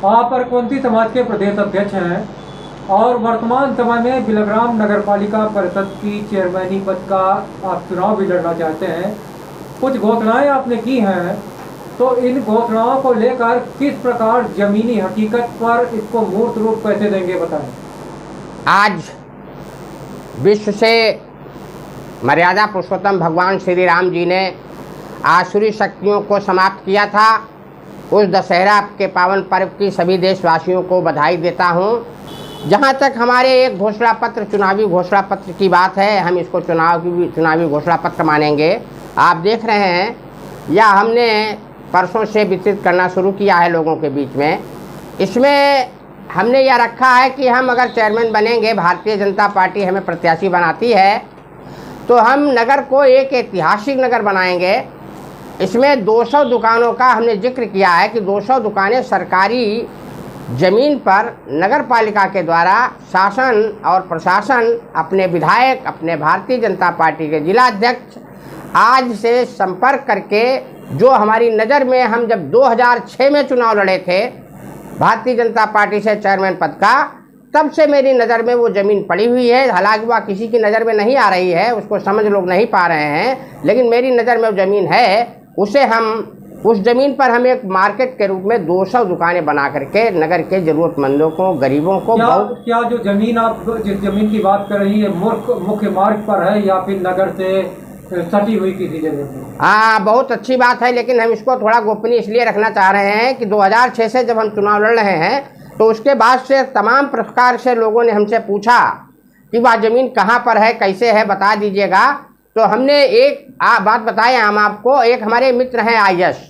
आप परकवंती समाज के प्रदेश अध्यक्ष हैं और वर्तमान समय में बिलग्राम नगर पालिका परिषद की चेयरमैनी पद का आप चुनाव भी लड़ना चाहते हैं। कुछ घोषणाएं आपने की हैं, तो इन घोषणाओं को लेकर किस प्रकार जमीनी हकीकत पर इसको मूर्त रूप कैसे देंगे, बताएं। आज विश्व से मर्यादा पुरुषोत्तम भगवान श्री राम जी ने आसुरी शक्तियों को समाप्त किया था। उस दशहरा के पावन पर्व की सभी देशवासियों को बधाई देता हूं। जहां तक हमारे एक घोषणा पत्र, चुनावी घोषणा पत्र की बात है, हम इसको चुनावी घोषणा पत्र मानेंगे। आप देख रहे हैं, या हमने परसों से वितरित करना शुरू किया है लोगों के बीच में। इसमें हमने यह रखा है कि हम अगर चेयरमैन बनेंगे, भारतीय जनता पार्टी हमें प्रत्याशी बनाती है, तो हम नगर को एक ऐतिहासिक नगर बनाएंगे। इसमें 200 दुकानों का हमने जिक्र किया है कि 200 दुकानें सरकारी ज़मीन पर नगर पालिका के द्वारा शासन और प्रशासन, अपने विधायक, अपने भारतीय जनता पार्टी के जिला अध्यक्ष आज से संपर्क करके, जो हमारी नज़र में हम जब 2006 में चुनाव लड़े थे भारतीय जनता पार्टी से चेयरमैन पद का, तब से मेरी नज़र में वो ज़मीन पड़ी हुई है। हालांकि वह किसी की नज़र में नहीं आ रही है, उसको समझ लोग नहीं पा रहे हैं, लेकिन मेरी नज़र में वो ज़मीन है। उस ज़मीन पर हम एक मार्केट के रूप में 200 दुकानें बना करके नगर के ज़रूरतमंदों को, गरीबों को क्या जो ज़मीन आप जिस ज़मीन की बात कर रही है मुख्य मार्ग पर है या फिर नगर से सटी हुई किसी जगह? हाँ, बहुत अच्छी बात है, लेकिन हम इसको थोड़ा गोपनीय इसलिए रखना चाह रहे हैं कि 2006 से जब हम चुनाव लड़ रहे हैं, तो उसके बाद से तमाम प्रकार से लोगों ने हमसे पूछा कि वह ज़मीन कहाँ पर है, कैसे है, बता दीजिएगा। तो हमने एक बात बताए हम आपको। एक हमारे मित्र हैं आयश,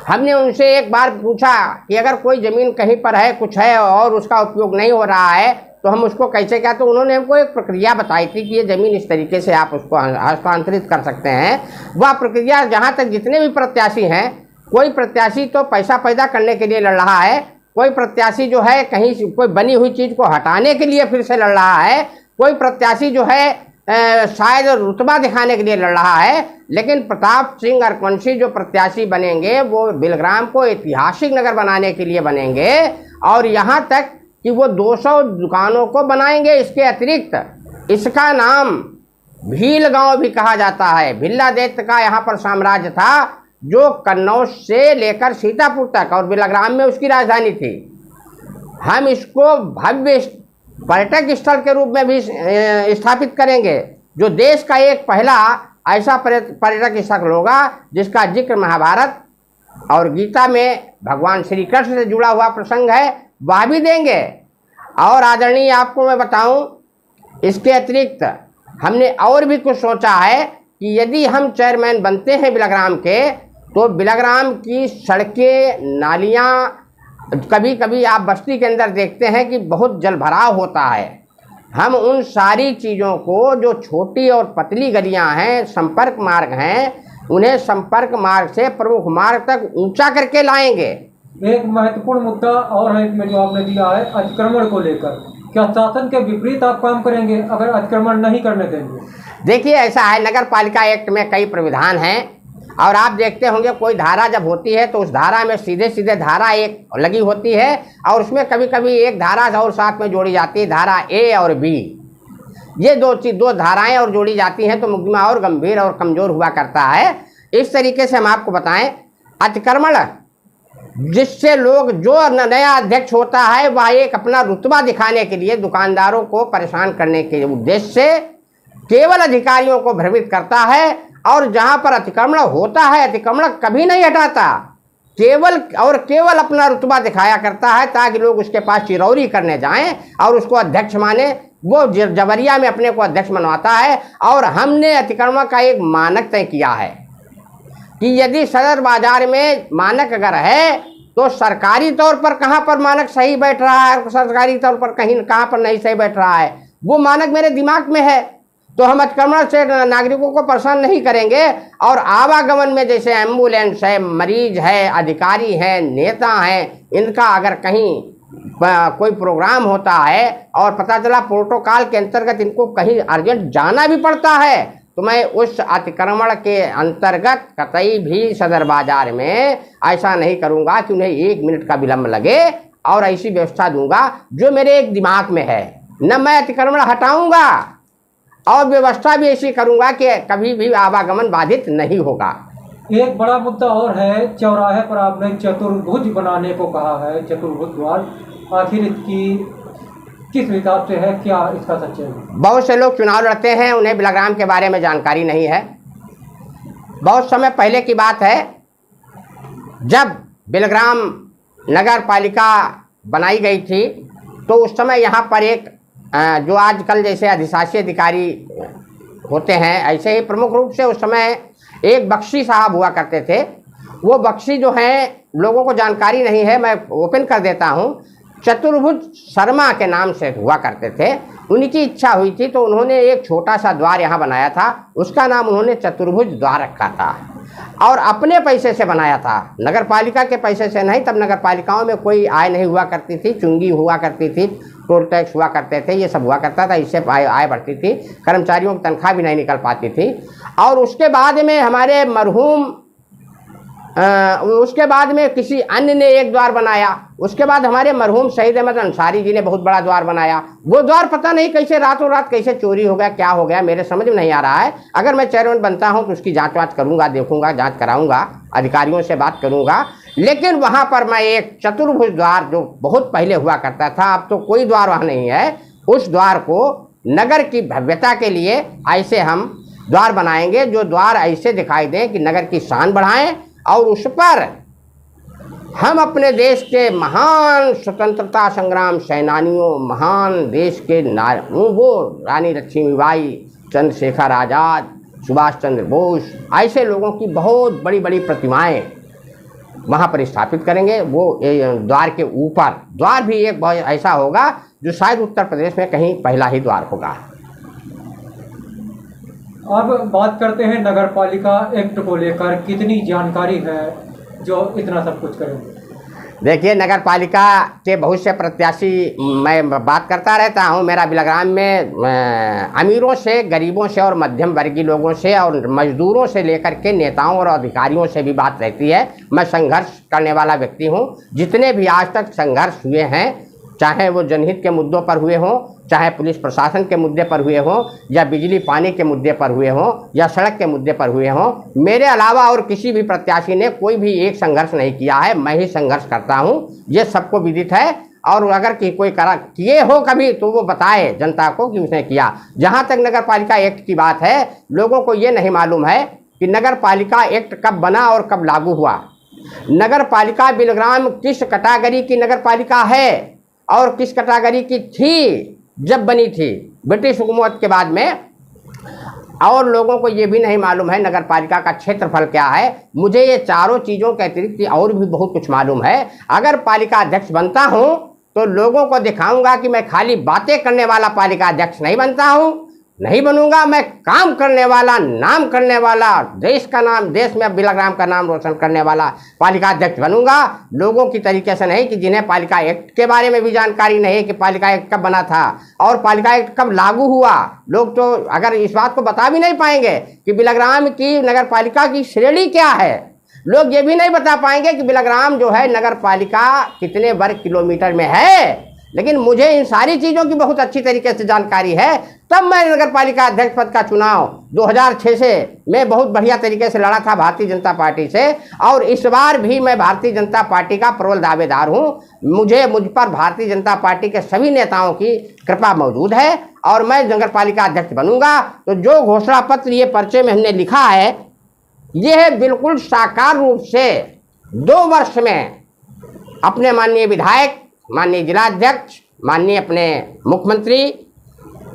हमने उनसे एक बार पूछा कि अगर कोई ज़मीन कहीं पर है, कुछ है और उसका उपयोग नहीं हो रहा है, तो हम उसको कैसे क्या, तो उन्होंने हमको एक प्रक्रिया बताई थी कि ये ज़मीन इस तरीके से आप उसको हस्तांतरित कर सकते हैं। वह प्रक्रिया, जहाँ तक जितने भी प्रत्याशी हैं, कोई प्रत्याशी तो पैसा पैदा करने के लिए लड़ रहा है, कोई प्रत्याशी जो है कहीं कोई बनी हुई चीज़ को हटाने के लिए फिर से लड़ रहा है, कोई प्रत्याशी जो है शायद रुतबा दिखाने के लिए लड़ रहा है। लेकिन प्रताप सिंह अरकवंशी जो प्रत्याशी बनेंगे, वो बिलग्राम को ऐतिहासिक नगर बनाने के लिए बनेंगे, और यहाँ तक कि वो 200 दुकानों को बनाएंगे। इसके अतिरिक्त इसका नाम भील गांव भी कहा जाता है। भिल्ला दैत्य का यहाँ पर साम्राज्य था, जो कन्नौज से लेकर सीतापुर तक, और बिलग्राम में उसकी राजधानी थी। हम इसको भव्य पर्यटक स्थल के रूप में भी स्थापित करेंगे, जो देश का एक पहला ऐसा पर्यटक स्थल होगा जिसका जिक्र महाभारत और गीता में भगवान श्री कृष्ण से जुड़ा हुआ प्रसंग है, वह भी देंगे। और आदरणीय, आपको मैं बताऊं, इसके अतिरिक्त हमने और भी कुछ सोचा है कि यदि हम चेयरमैन बनते हैं बिलग्राम के, तो बिलग्राम की सड़कें, नालियाँ, कभी कभी आप बस्ती के अंदर देखते हैं कि बहुत जलभराव होता है। हम उन सारी चीज़ों को, जो छोटी और पतली गलियां हैं, संपर्क मार्ग हैं, उन्हें संपर्क मार्ग से प्रमुख मार्ग तक ऊंचा करके लाएंगे। एक महत्वपूर्ण मुद्दा और है इसमें जो आपने दिया है अतिक्रमण को लेकर, क्या शासन के विपरीत आप काम करेंगे अगर अतिक्रमण नहीं करने देंगे? देखिए, ऐसा है, नगर पालिका एक्ट में कई प्राविधान हैं, और आप देखते होंगे कोई धारा जब होती है तो उस धारा में सीधे सीधे धारा एक लगी होती है, और उसमें कभी कभी एक धारा और साथ में जोड़ी जाती है, धारा ए और बी। ये दो धाराएं और जोड़ी जाती हैं तो मुकदमा और गंभीर और कमज़ोर हुआ करता है। इस तरीके से हम आपको बताएं, अतिक्रमण जिससे लोग, जो नया अध्यक्ष होता है, वह एक अपना रुतबा दिखाने के लिए दुकानदारों को परेशान करने के उद्देश्य से केवल अधिकारियों को भ्रमित करता है, और जहां पर अतिक्रमण होता है, अतिक्रमण कभी नहीं हटाता, केवल अपना रुतबा दिखाया करता है, ताकि लोग उसके पास चिरौरी करने जाएं और उसको अध्यक्ष माने। वो जबरिया में अपने को अध्यक्ष मनवाता है। और हमने अतिक्रमण का एक मानक तय किया है कि यदि सदर बाजार में मानक अगर है, तो सरकारी तौर पर कहाँ पर मानक सही बैठ रहा है, सरकारी तौर पर कहाँ पर नहीं सही बैठ रहा है, वो मानक मेरे दिमाग में है। तो हम अतिक्रमण से नागरिकों को परेशान नहीं करेंगे। और आवागमन में जैसे एम्बुलेंस है, मरीज है, अधिकारी हैं, नेता हैं, इनका अगर कहीं कोई प्रोग्राम होता है और पता चला प्रोटोकॉल के अंतर्गत इनको कहीं अर्जेंट जाना भी पड़ता है, तो मैं उस अतिक्रमण के अंतर्गत कतई भी सदर बाजार में ऐसा नहीं करूंगा कि उन्हें 1 मिनट का विलंब लगे, और ऐसी व्यवस्था दूंगा जो मेरे एक दिमाग में है। न मैं अतिक्रमण हटाऊंगा और व्यवस्था भी ऐसी करूंगा कि कभी भी आवागमन बाधित नहीं होगा। एक बड़ा मुद्दा और है, चौराहे पर आपने चतुर्भुज बनाने को कहा है, चतुर्भुज द्वार, आखिर इसकी किस हिसाब से है, क्या इसका सच्चाई है? बहुत से लोग चुनाव लड़ते हैं, उन्हें बिलग्राम के बारे में जानकारी नहीं है। बहुत समय पहले की बात है, जब बिलग्राम नगर पालिका बनाई गई थी, तो उस समय यहाँ पर एक जो आजकल जैसे अधिशासी अधिकारी होते हैं, ऐसे ही प्रमुख रूप से उस समय एक बख्शी साहब हुआ करते थे। वो बख्शी जो हैं, लोगों को जानकारी नहीं है, मैं ओपन कर देता हूँ, चतुर्भुज शर्मा के नाम से हुआ करते थे। उनकी इच्छा हुई थी तो उन्होंने एक छोटा सा द्वार यहाँ बनाया था, उसका नाम उन्होंने चतुर्भुज द्वार रखा था, और अपने पैसे से बनाया था, नगर पालिका के पैसे से नहीं। तब नगर पालिकाओं में कोई आय नहीं हुआ करती थी, चुंगी हुआ करती थी, टोल टैक्स हुआ करते थे, ये सब हुआ करता था, इससे आय बढ़ती थी, कर्मचारियों की तनख्वाह भी नहीं निकल पाती थी। और उसके बाद में हमारे मरहूम उसके बाद में किसी अन्य ने एक द्वार बनाया। उसके बाद हमारे मरहूम शहीद अहमद अंसारी जी ने बहुत बड़ा द्वार बनाया। वो द्वार पता नहीं कैसे रातों रात कैसे चोरी हो गया, क्या हो गया, मेरे समझ में नहीं आ रहा है। अगर मैं चेयरमैन बनता हूं तो उसकी जांच वाच करूंगा, देखूंगा, जांच कराऊंगा, अधिकारियों से बात करूंगा। लेकिन वहां पर मैं एक चतुर्भुज द्वार जो बहुत पहले हुआ करता था, अब तो कोई द्वार वहां नहीं है, उस द्वार को नगर की भव्यता के लिए ऐसे हम द्वार बनाएंगे, जो द्वार ऐसे दिखाई दें कि नगर की शान बढ़ाएं, और उस पर हम अपने देश के महान स्वतंत्रता संग्राम सेनानियों, महान देश के वो रानी लक्ष्मीबाई, चंद्रशेखर आज़ाद, सुभाष चंद्र बोस, ऐसे लोगों की बहुत बड़ी बड़ी प्रतिमाएं वहाँ पर स्थापित करेंगे। वो द्वार के ऊपर द्वार भी एक बहुत ऐसा होगा जो शायद उत्तर प्रदेश में कहीं पहला ही द्वार होगा। अब बात करते हैं नगर पालिका एक्ट को लेकर, कितनी जानकारी है जो इतना सब कुछ करेंगे? देखिए, नगर पालिका के बहुत से प्रत्याशी मैं बात करता रहता हूँ। मेरा बिलग्राम में अमीरों से, गरीबों से और मध्यम वर्गीय लोगों से और मजदूरों से लेकर के नेताओं और अधिकारियों से भी बात रहती है। मैं संघर्ष करने वाला व्यक्ति हूँ। जितने भी आज तक संघर्ष हुए हैं, चाहे वो जनहित के मुद्दों पर हुए हों, चाहे पुलिस प्रशासन के मुद्दे पर हुए हों, या बिजली पानी के मुद्दे पर हुए हों, या सड़क के मुद्दे पर हुए हों, मेरे अलावा और किसी भी प्रत्याशी ने कोई भी एक संघर्ष नहीं किया है। मैं ही संघर्ष करता हूं, ये सबको विदित है। और अगर कोई किए हो कभी तो वो बताए जनता को कि उसने किया। जहां तक नगर पालिका एक्ट की बात है, लोगों को ये नहीं मालूम है कि नगर पालिका एक्ट कब बना और कब लागू हुआ। नगर पालिका बिलग्राम किस कैटेगरी की नगर पालिका है और किस कैटेगरी की थी जब बनी थी ब्रिटिश हुकूमत के बाद में, और लोगों को ये भी नहीं मालूम है नगर पालिका का क्षेत्रफल क्या है। मुझे ये चारों चीज़ों के अतिरिक्त और भी बहुत कुछ मालूम है। अगर पालिका अध्यक्ष बनता हूँ तो लोगों को दिखाऊंगा कि मैं खाली बातें करने वाला पालिका अध्यक्ष नहीं बनता हूँ, नहीं बनूंगा। मैं काम करने वाला, नाम करने वाला, देश का नाम, देश में बिलग्राम का नाम रोशन करने वाला पालिका अध्यक्ष बनूंगा। लोगों की तरीके से नहीं कि जिन्हें पालिका एक्ट के बारे में भी जानकारी नहीं कि पालिका एक्ट कब बना था और पालिका एक्ट कब लागू हुआ। लोग तो अगर इस बात को बता भी नहीं पाएंगे कि बिलग्राम की नगर पालिका की श्रेणी क्या है। लोग ये भी नहीं बता पाएंगे कि बिलग्राम जो है नगर पालिका कितने वर्ग किलोमीटर में है। लेकिन मुझे इन सारी चीज़ों की बहुत अच्छी तरीके से जानकारी है। तब मैं नगर पालिका अध्यक्ष पद का चुनाव 2006 से मैं बहुत बढ़िया तरीके से लड़ा था भारतीय जनता पार्टी से, और इस बार भी मैं भारतीय जनता पार्टी का प्रबल दावेदार हूँ। मुझ पर भारतीय जनता पार्टी के सभी नेताओं की कृपा मौजूद है और मैं नगर पालिका अध्यक्ष बनूंगा। तो जो घोषणा पत्र ये पर्चे में हमने लिखा है, यह बिल्कुल साकार रूप से 2 वर्ष में अपने माननीय विधायक, माननीय जिलाध्यक्ष, माननीय अपने मुख्यमंत्री,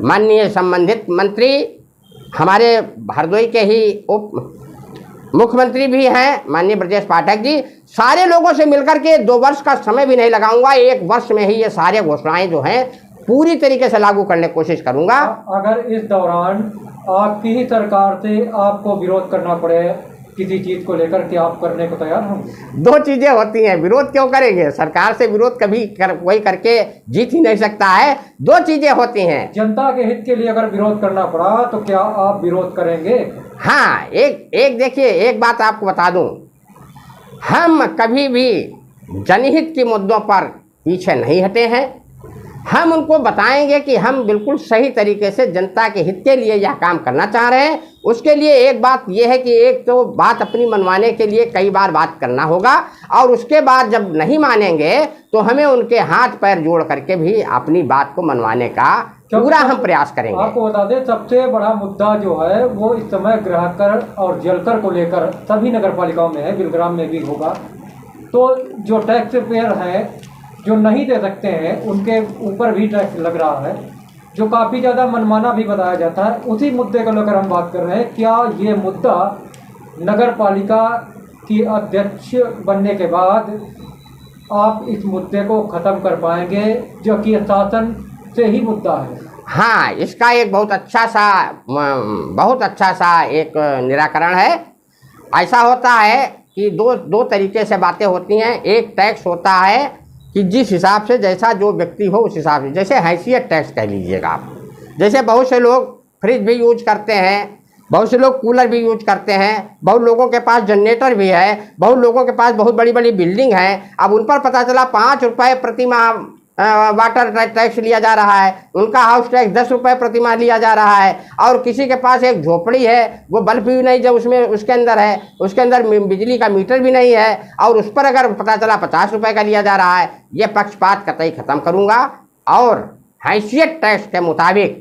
माननीय संबंधित मंत्री, हमारे हरदोई के ही उप मुख्यमंत्री भी हैं माननीय ब्रजेश पाठक जी, सारे लोगों से मिलकर के 2 वर्ष का समय भी नहीं लगाऊंगा। 1 वर्ष में ही ये सारे घोषणाएं जो हैं पूरी तरीके से लागू करने की कोशिश करूंगा। अगर इस दौरान आपकी ही सरकार से आपको विरोध करना पड़े किसी चीज को लेकर के आप करने को तैयार होंगे? दो चीजें होती हैं, विरोध क्यों करेंगे? सरकार से विरोध कभी कोई करके जीत ही नहीं सकता है। दो चीजें होती हैं। जनता के हित के लिए अगर विरोध करना पड़ा तो क्या आप विरोध करेंगे? हाँ, एक देखिए, एक बात आपको बता दूं, हम कभी भी जनहित के मुद्दों पर पीछे नहीं हटे हैं। हम उनको बताएंगे कि हम बिल्कुल सही तरीके से जनता के हित के लिए यह काम करना चाह रहे हैं। उसके लिए एक बात यह है कि एक तो बात अपनी मनवाने के लिए कई बार बात करना होगा, और उसके बाद जब नहीं मानेंगे तो हमें उनके हाथ पैर जोड़ करके भी अपनी बात को मनवाने का पूरा हम प्रयास करेंगे। आपको बता दें, सबसे बड़ा मुद्दा जो है वो इस समय गृह कर और जल कर को लेकर सभी नगर पालिकाओं में है, बिलग्राम में भी होगा। तो जो टैक्स पेयर हैं जो नहीं दे सकते हैं उनके ऊपर भी टैक्स लग रहा है, जो काफ़ी ज़्यादा मनमाना भी बताया जाता है। उसी मुद्दे को लेकर हम बात कर रहे हैं। क्या ये मुद्दा नगर पालिका की अध्यक्ष बनने के बाद आप इस मुद्दे को ख़त्म कर पाएंगे, जो कि शासन से ही मुद्दा है? हाँ, इसका एक बहुत अच्छा सा एक निराकरण है। ऐसा होता है कि दो तरीके से बातें होती हैं। एक टैक्स होता है कि जिस हिसाब से जैसा जो व्यक्ति हो उस हिसाब से, जैसे हैसियत टैक्स कह लीजिएगा आप। जैसे बहुत से लोग फ्रिज भी यूज करते हैं, बहुत से लोग कूलर भी यूज करते हैं, बहुत लोगों के पास जनरेटर भी है, बहुत लोगों के पास बहुत बड़ी बड़ी बिल्डिंग है। अब उन पर पता चला 5 रुपये प्रति माह वाटर टैक्स लिया जा रहा है, उनका हाउस टैक्स 10 रुपये प्रति माह लिया जा रहा है, और किसी के पास एक झोपड़ी है, वो बल्ब भी नहीं जब उसमें उसके अंदर है, उसके अंदर बिजली का मीटर भी नहीं है, और उस पर अगर पता चला 50 रुपये का लिया जा रहा है। ये पक्षपात कतई ख़त्म करूँगा, और हैसियत टैक्स के मुताबिक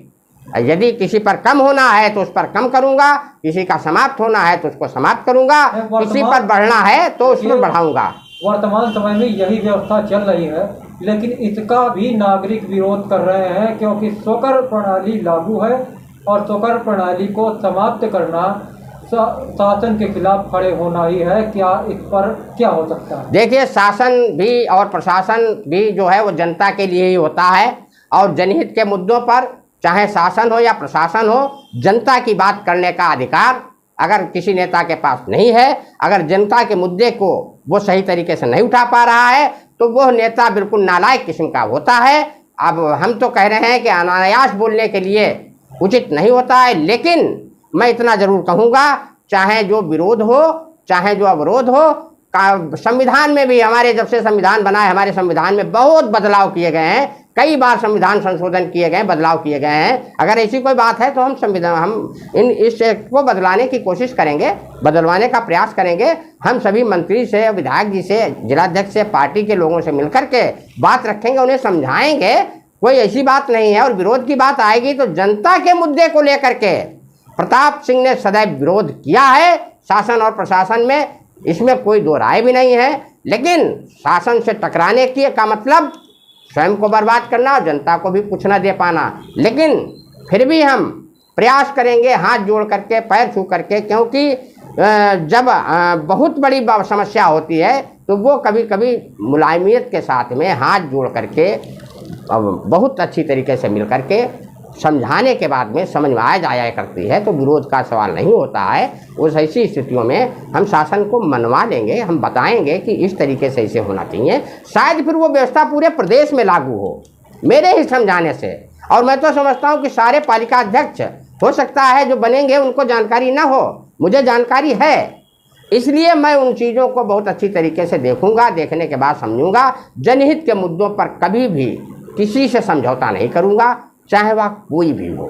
यदि किसी पर कम होना है तो उस पर कम करूँगा, किसी का समाप्त होना है तो उसको समाप्त करूँगा, किसी पर बढ़ना है तो उस पर बढ़ाऊँगा। वर्तमान समय में यही व्यवस्था चल रही है, लेकिन इसका भी नागरिक विरोध कर रहे हैं, क्योंकि स्वकर प्रणाली लागू है और स्वकर प्रणाली को समाप्त करना शासन के खिलाफ खड़े होना ही है। क्या इस पर क्या हो सकता है? देखिए, शासन भी और प्रशासन भी जो है वो जनता के लिए ही होता है, और जनहित के मुद्दों पर चाहे शासन हो या प्रशासन हो, जनता की बात करने का अधिकार अगर किसी नेता के पास नहीं है, अगर जनता के मुद्दे को वो सही तरीके से नहीं उठा पा रहा है, तो वह नेता बिल्कुल नालायक किस्म का होता है। अब हम तो कह रहे हैं कि अनायास बोलने के लिए उचित नहीं होता है, लेकिन मैं इतना ज़रूर कहूँगा, चाहे जो विरोध हो चाहे जो अवरोध हो, संविधान में भी, हमारे जब से संविधान बना है, हमारे संविधान में बहुत बदलाव किए गए हैं, कई बार संविधान संशोधन किए गए, बदलाव किए गए हैं। अगर ऐसी कोई बात है तो हम इस को बदलाने की कोशिश करेंगे, बदलवाने का प्रयास करेंगे। हम सभी मंत्री से, विधायक जी से, जिलाध्यक्ष से, पार्टी के लोगों से मिलकर के बात रखेंगे, उन्हें समझाएंगे। कोई ऐसी बात नहीं है। और विरोध की बात आएगी तो जनता के मुद्दे को लेकर के प्रताप सिंह ने सदैव विरोध किया है शासन और प्रशासन में, इसमें कोई दो राय भी नहीं है। लेकिन शासन से टकराने की का मतलब स्वयं को बर्बाद करना और जनता को भी कुछ न दे पाना। लेकिन फिर भी हम प्रयास करेंगे हाथ जोड़ करके, पैर छू करके, क्योंकि जब बहुत बड़ी समस्या होती है तो वो कभी कभी मुलायमियत के साथ में हाथ जोड़ करके बहुत अच्छी तरीके से मिल करके समझाने के बाद में समझ में आ जाया करती है, तो विरोध का सवाल नहीं होता है। उस ऐसी स्थितियों में हम शासन को मनवा लेंगे, हम बताएंगे कि इस तरीके से इसे होना चाहिए। शायद फिर वो व्यवस्था पूरे प्रदेश में लागू हो, मेरे ही समझाने से। और मैं तो समझता हूँ कि सारे पालिका अध्यक्ष हो सकता है जो बनेंगे उनको जानकारी ना हो, मुझे जानकारी है, इसलिए मैं उन चीज़ों को बहुत अच्छी तरीके से देखूंगा, देखने के बाद समझूंगा। जनहित के मुद्दों पर कभी भी किसी से समझौता नहीं करूंगा, चाहे वह कोई भी हो।